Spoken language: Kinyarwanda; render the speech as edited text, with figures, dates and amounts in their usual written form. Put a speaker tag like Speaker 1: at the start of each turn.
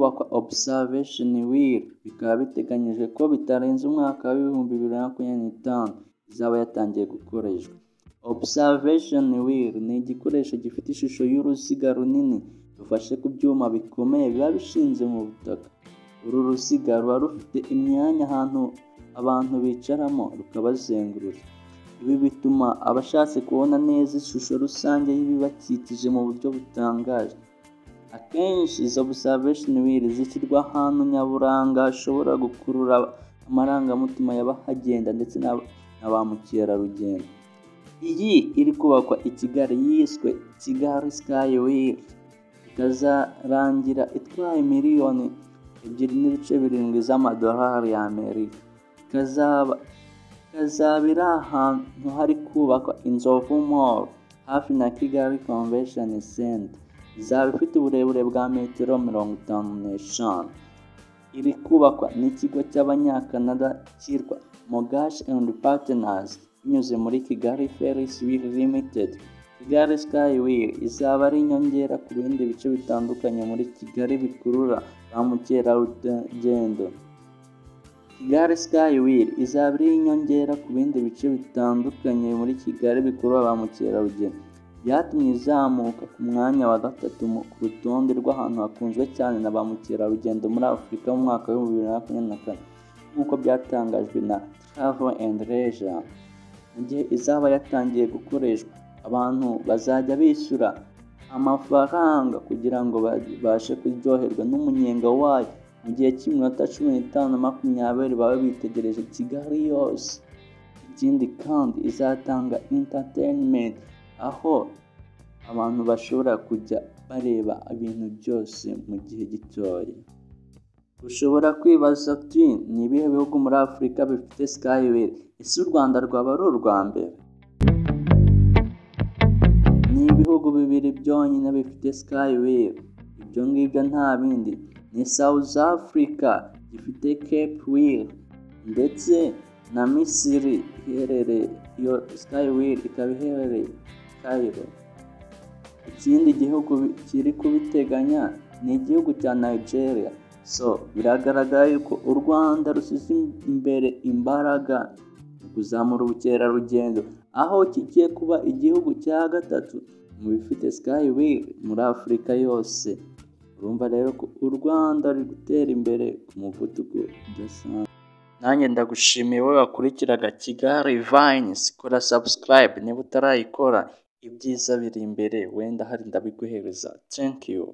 Speaker 1: kubakwa Observation Wheel, bikaba biteganyijwe ko bitarenze umwaka w'2025 izaba yatangiye gukoreshwa. Observation Wheel ni igikoresho gifite ishusho y'uruziga runini rufashe ku byuma bikomeye biba bishinze mu butaka. Uru ruziga ruba rufite imyanya ahantu abantu bicaramo rukabazengurutsa. Ibi bituma abashatse kubona neza ishusho rusange y'ibibakikije mu buryo butangaje. Akenshi izo Observation Wheel zishyirwa ahantu nyaburanga hashobora gukurura amarangamutima y'abahagenda ndetse na ba mukerarugendo. Iyi iri kubakwa i Kigali yiswe Kigali Sky Wheel, ikazarangira itwaye miliyoni 2.7 z'amadolari y'Amerika. Ikazaba iri ahantu hari kubakwa Inzovu Mall hafi na Kigali Convention Center. Izaba ifite uburebure bwa metero 55. Iri kubakwa n'ikigo cy'Abanyakanada cyitwa Mogash and Partners binyuze muri Kigali Ferries Wheel Limited. Kigali Sky Wheel izaba ari inyongera ku bindi bice bitandukanye muri Kigali bikurura ba mukerarugendo. Kigali Sky Wheel izaba ari inyongera ku bindi bice bitandukanye muri Kigali bikurura ba mukerarugendo. Byatumye izamuka ku mwanya wa 3 ku rutonde rw'ahantu hakunzwe cyane na ba mukerarugendo muri Afurika mu mwaka wa 2024 nk'uko byatangajwe na Travel and Leisure. Mu gihe izaba yatangiye gukoreshwa, abantu bazajya bishyura amafaranga kugira ngo babashe kuryoherwa n'umunyenga wayo mu gihe cy'iminota 15-20 baba bitegereje Kigali yose. Ikindi kandi izatanga entertainment, aho abantu bashobora kujya bareba ibintu byose mu gihe gitoya. Ushobora kwibaza uti ni ibihe bihugu muri Afurika bifite Sky Wheel? Ese u Rwanda rwaba ari urwa mbere? Ni ibihugu bibiri byonyine bifite Sky Wheel. Ibyo ngibyo nta bindi ni South Africa gifite Cape Wheel ndetse na Misiri iherereye, iyo Sky Wheel ikaba iherereye Cairo. Ikindi gihugu kiri kubiteganya ni igihugu cya Nigeria. So biragaragara yuko u Rwanda rusize imbere imbaraga mu kuzamura ubukerarugendo, aho kigiye kuba igihugu cya gatatu mu bifite Sky Wheel muri Afurika yose. Urumva rero ko u Rwanda ruri gutera imbere ku muvuduko udasanzwe. Nanjye ndagushimiye wowe wakurikiraga Kigali Vines. Kora subscribe niba utarayikora. Ibyiza biri imbere, wenda hari ndabiguhereza. Thank you.